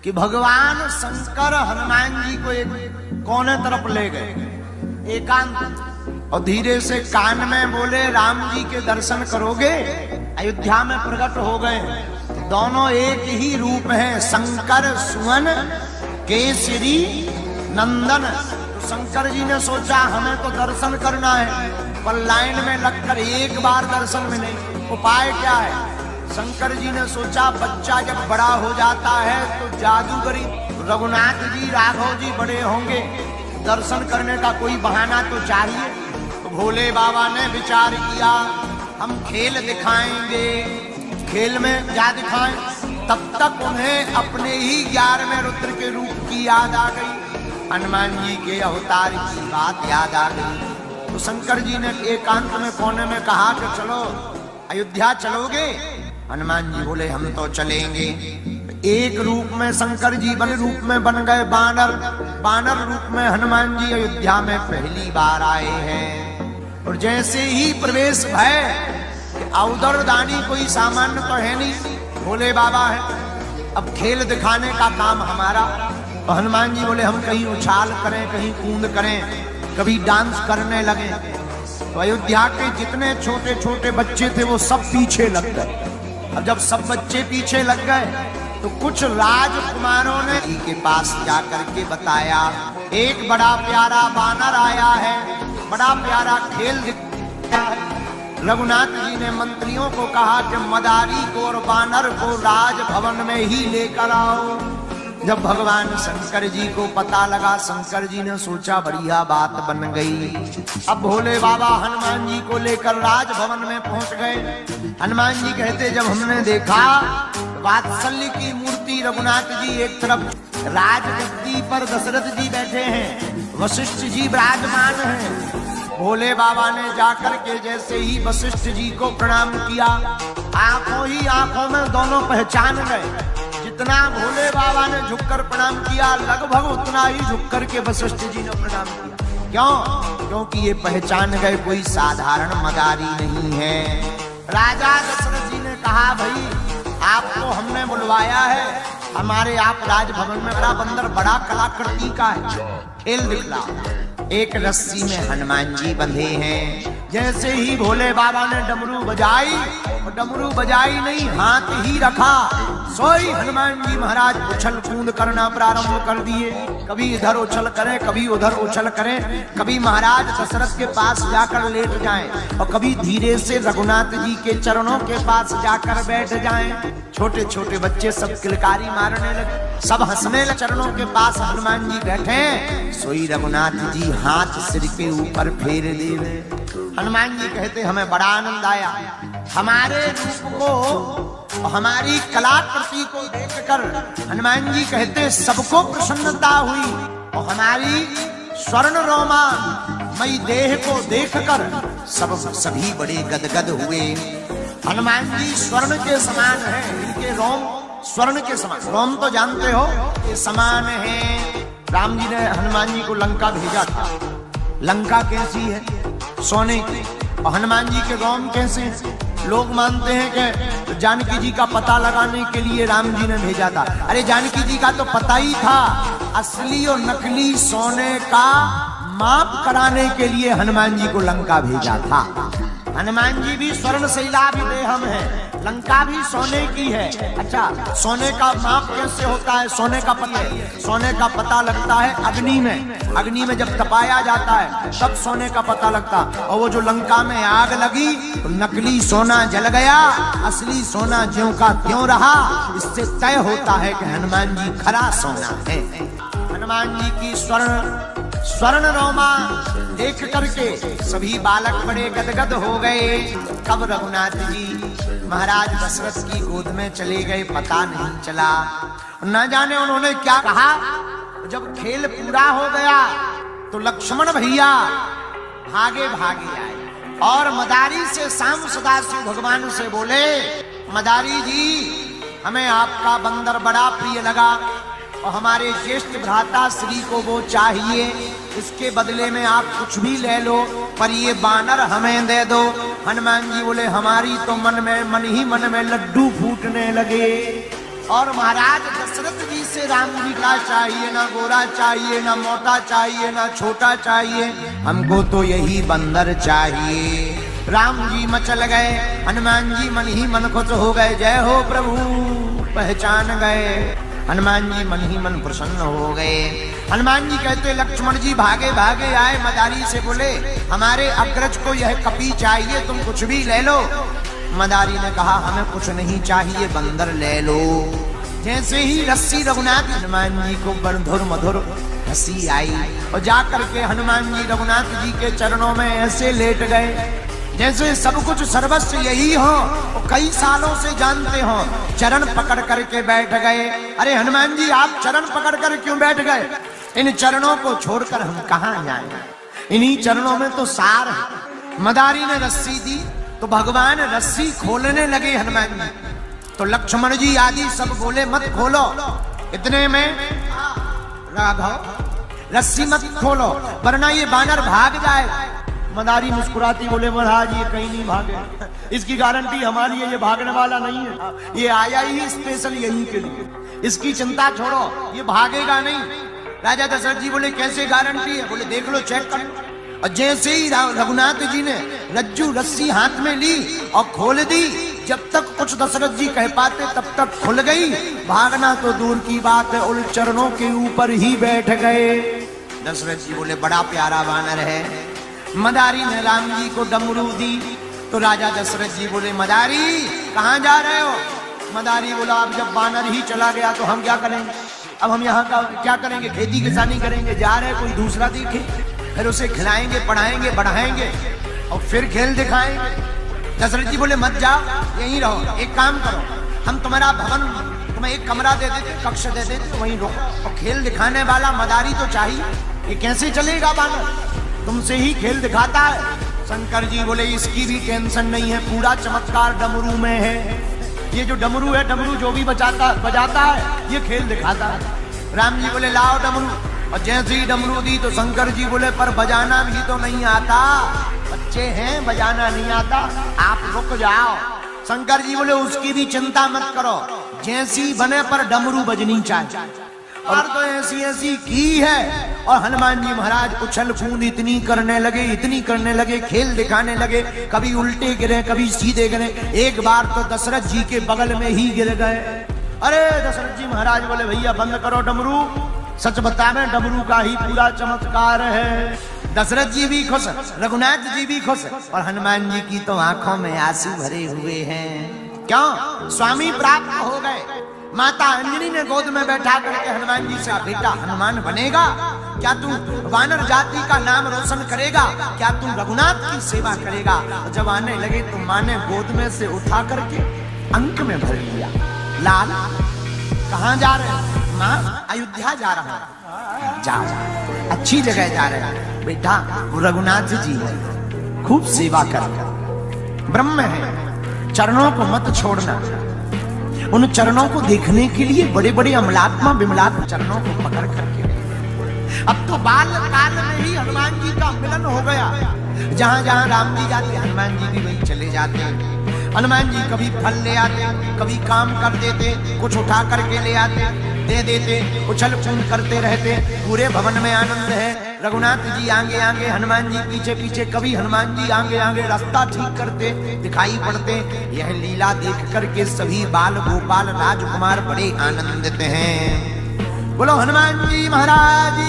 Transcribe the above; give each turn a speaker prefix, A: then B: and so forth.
A: कि भगवान शंकर हनुमान जी को एक कोने तरफ ले गए एकांत, और धीरे से कान में बोले राम जी के दर्शन करोगे। अयोध्या में प्रकट हो गए, दोनों एक ही रूप हैं, शंकर सुवन केसरी नंदन। तो शंकर जी ने सोचा हमें तो दर्शन करना है, पर लाइन में लगकर एक बार दर्शन मिले, उपाय क्या है? शंकर जी ने सोचा बच्चा जब बड़ा हो जाता है तो जादूगरी, रघुनाथ जी राघव जी बड़े होंगे, दर्शन करने का कोई बहाना तो चाहिए। तो भोले बाबा ने विचार किया हम खेल दिखाएंगे। खेल में क्या दिखाएं? तब तक उन्हें अपने ही 11वें रुद्र के रूप की याद आ गई, हनुमान जी के अवतार की बात याद आ गई। तो शंकर जी ने एकांत में कोने में कहा कि चलो अयोध्या चलोगे? हनुमान जी बोले हम तो चलेंगे। एक रूप में शंकर जी बन रूप में बन गए बानर, बानर रूप में हनुमान जी अयोध्या में पहली बार आए हैं। और जैसे ही प्रवेश भय, औदर दानी कोई सामान्य तो है नहीं, भोले बाबा है, अब खेल दिखाने का काम हमारा। तो हनुमान जी बोले हम कहीं उछाल करें, कहीं कूद करें, कभी डांस करने लगे। तो अयोध्या के जितने छोटे छोटे बच्चे थे वो सब पीछे लग गए। अब जब सब बच्चे पीछे लग गए तो कुछ राजकुमारों ने जी के पास जाकर के बताया एक बड़ा प्यारा बानर आया है, बड़ा प्यारा खेल दिखाया है। रघुनाथ जी ने मंत्रियों को कहा कि मदारी को और बानर को राजभवन में ही लेकर आओ। जब भगवान शंकर जी को पता लगा, शंकर जी ने सोचा बढ़िया बात बन गई। अब भोले बाबा हनुमान जी को लेकर राजभवन में पहुंच गए। हनुमान जी कहते जब हमने देखा वात्सल्य की मूर्ति रघुनाथ जी एक तरफ, राजगद्दी पर दशरथ जी बैठे हैं, वशिष्ठ जी विराजमान हैं। भोले बाबा ने जाकर के जैसे ही वशिष्ठ जी को प्रणाम किया, आंखों ही आंखों में दोनों पहचान गए। जितना भोले बाबा ने झुककर प्रणाम किया, लगभग उतना ही झुककर के वशिष्ठ जी ने प्रणाम किया। क्यों? क्योंकि ये पहचान गए कोई साधारण मदारी नहीं है। राजा दशरथ जी ने कहा भाई आपको हमने बुलवाया है, हमारे आप राजभवन में, बड़ा बंदर बड़ा कलाकृति का है, खेल दिखलाओ। एक रस्सी में हनुमान जी बंधे हैं। जैसे ही भोले बाबा ने डमरू बजाई, और डमरू बजाई नहीं हाथ ही रखा, सोई हनुमान जी महाराज उछल कूद करना प्रारंभ कर दिए। कभी इधर उछल करें, कभी उधर उछल करें, कभी महाराज दशरथ के पास जाकर लेट जाएं, और कभी धीरे से रघुनाथ जी के चरणों के पास जाकर बैठ जाएं। छोटे छोटे बच्चे सब किलकारी मारने लगे, सब हंसने लगे। चरणों के पास हनुमान जी बैठे, सोई रघुनाथ जी हाथ सिर के ऊपर फेर दे रहे। हनुमान जी कहते हमें बड़ा आनंद आया, हमारे रूप को, हमारी कलाकृति को देखकर हनुमान जी कहते सबको प्रसन्नता हुई, और हमारी स्वर्ण रोमा मई देह को देखकर सभी बड़े गदगद हुए। हनुमान जी स्वर्ण के समान है, इनके रोम स्वर्ण के समान, रोम तो जानते हो ये समान है। राम जी ने हनुमान जी को लंका भेजा था, लंका कैसी है? सोने की। और हनुमान जी के रोम कैसे हैं? लोग मानते हैं कि जानकी जी का पता लगाने के लिए राम जी ने भेजा था। अरे जानकी जी का तो पता ही था, असली और नकली सोने का माप कराने के लिए हनुमान जी को लंका भेजा था। हनुमान जी भी स्वर्ण शैलाभिदेहम है, लंका भी सोने की है। अच्छा, सोने का माप कैसे होता है? सोने का पता, सोने का पता लगता है अग्नि में, अग्नि में जब तपाया जाता है तब सोने का पता लगता। और वो जो लंका में आग लगी तो नकली सोना जल गया, असली सोना ज्यों का त्यों रहा। इससे तय होता है कि हनुमान जी खरा सोना है। हनुमान जी की स्वर्ण रोमा देख करके सभी बालक बड़े गदगद हो गए। कब रघुनाथ जी महाराज दशरथ की गोद में चले गए पता नहीं चला। न जाने उन्होंने क्या कहा। जब खेल पूरा हो गया तो लक्ष्मण भैया भागे भागे आए और मदारी से श्याम सदाशिव भगवान से बोले, मदारी जी हमें आपका बंदर बड़ा प्रिय लगा और हमारे ज्येष्ठ भ्राता श्री को वो चाहिए, इसके बदले में आप कुछ भी ले लो, पर ये बानर हमें दे दो। हनुमान जी बोले हमारी तो मन ही मन में लड्डू फूटने लगे और महाराज दशरथ जी से बोले राम जी का चाहिए, ना गोरा चाहिए, ना मोटा चाहिए, ना छोटा चाहिए, हमको तो यही बंदर चाहिए। राम जी मचल गए, हनुमान जी मन ही मन खुश हो गए, जय हो प्रभु पहचान गए। हनुमान जी मन ही मन प्रसन्न हो गए। हनुमान जी कहते लक्ष्मण जी भागे भागे आए, मदारी से बोले हमारे अग्रज को यह कपी चाहिए, तुम कुछ भी ले लो। मदारी ने कहा हमें कुछ नहीं चाहिए, बंदर ले लो। जैसे ही रस्सी रघुनाथ, हनुमान जी को मधुर मधुर हंसी आई और जाकर के हनुमान जी रघुनाथ जी के चरणों में ऐसे लेट गए जैसे सब कुछ सर्वस्व यही हो और कई सालों से जानते हो। चरण पकड़ करके बैठ गए। अरे हनुमान जी आप चरण पकड़ कर क्यों बैठ गए? इन चरणों को छोड़कर हम कहां जाएं? इन्हीं चरणों में तो सार है। मदारी ने रस्सी दी तो भगवान रस्सी खोलने लगे हनुमान जी, तो लक्ष्मण जी आदि सब बोले मत खोलो। इतने में राघव रस्सी मत खोलो वरना ये बानर भाग जाए। मदारी मुस्कुराती बोले महाराज ये कहीं नहीं भागे, इसकी गारंटी हमारी है, ये भागने वाला नहीं है, ये आया ही स्पेशल यहीं के लिए, इसकी चिंता छोड़ो, ये भागेगा नहीं। राजा दशरथ जी बोले कैसे गारंटी है? बोले देख लो, चेक कर लो। और जैसे ही रघुनाथ जी ने रज्जू रस्सी हाथ में ली और खोल दी, जब तक कुछ दशरथ जी कह पाते तब तक खुल गई। भागना तो दूर की बात है, उन चरणों के ऊपर ही बैठ गए। दशरथ जी बोले बड़ा प्यारा बानर है। मदारी ने राम जी को डमरू दी तो राजा दशरथ जी बोले मदारी कहां जा रहे हो? मदारी बोला अब जब बानर ही चला गया तो हम क्या करेंगे? अब हम यहाँ का क्या करेंगे? खेती किसानी करेंगे। जा रहे कोई दूसरा देखे, फिर उसे खिलाएंगे, पढ़ाएंगे, बढ़ाएंगे और फिर खेल दिखाएंगे। दशरथ जी बोले मत जाओ, यहीं रहो। एक काम करो, हम तुम्हारा भवन, तुम्हें एक कमरा दे देते, कक्ष दे देते, वहीं रहो और खेल दिखाने वाला मदारी तो चाहिए। ये कैसे चलेगा बानर? तुमसे ही खेल दिखाता है। शंकर जी बोले इसकी भी टेंशन नहीं है, पूरा चमत्कार डमरू में है। ये जो डमरू है, डमरू जो भी बजाता है ये खेल दिखाता है। राम जी बोले लाओ डमरू, और जैसे ही डमरू दी तो शंकर जी बोले पर बजाना भी तो नहीं आता, बच्चे हैं बजाना नहीं आता, आप रुक जाओ। शंकर जी बोले उसकी भी चिंता मत करो, जैसी बने पर डमरू बजनी चाहिए। और तो ऐसी ऐसी की है। और हनुमान जी महाराज उछल कूद इतनी करने लगे, खेल दिखाने लगे, कभी उल्टे गिरे कभी सीधे गिरे। एक बार तो दशरथ जी के बगल में ही गिर गए। अरे दशरथ जी महाराज बोले भैया बंद करो डमरू, सच बतावे डमरू का ही पूरा चमत्कार है। दशरथ जी भी खुश, रघुनाथ जी भी खुश और हनुमान जी की तो आंखों में आंसू भरे हुए हैं। क्यों? स्वामी प्राप्त हो गए। माता अंजनी ने गोद में बैठा करके हनुमान जी से बेटा हनुमान बनेगा क्या? तू वानर जाति का नाम रोशन करेगा क्या? तू रघुनाथ की सेवा करेगा? जब आने लगे तो माँ ने गोद में से उठा करके अंक में भर लिया। लाल कहाँ जा रहे हैं? माँ अयोध्या जा रहा है। जा अच्छी जगह जा रहे हैं बेटा, वो रघुनाथ जी है, खूब सेवा कर, ब्रह्म है, चरणों को मत छोड़ना। उन चरणों को देखने के लिए बड़े बड़े अमलात्मा विमलात्मा चरणों को पकड़ करके अब तो बाल काल में ही हनुमान जी का मिलन हो गया। जहां जहां राम जी जाते हनुमान जी भी वहीं चले जाते। हनुमान जी कभी फल ले आते, कभी काम कर देते, कुछ उठा करके ले आते, दे देते, उछल कूद करते रहते। पूरे भवन में आनंद है। रघुनाथ जी आगे आगे, हनुमान जी पीछे पीछे, कभी हनुमान जी आगे आगे रास्ता ठीक करते दिखाई पड़ते। यह लीला देख करके सभी बाल गोपाल राजकुमार बड़े आनंदित हैं। बोलो हनुमान जी महाराज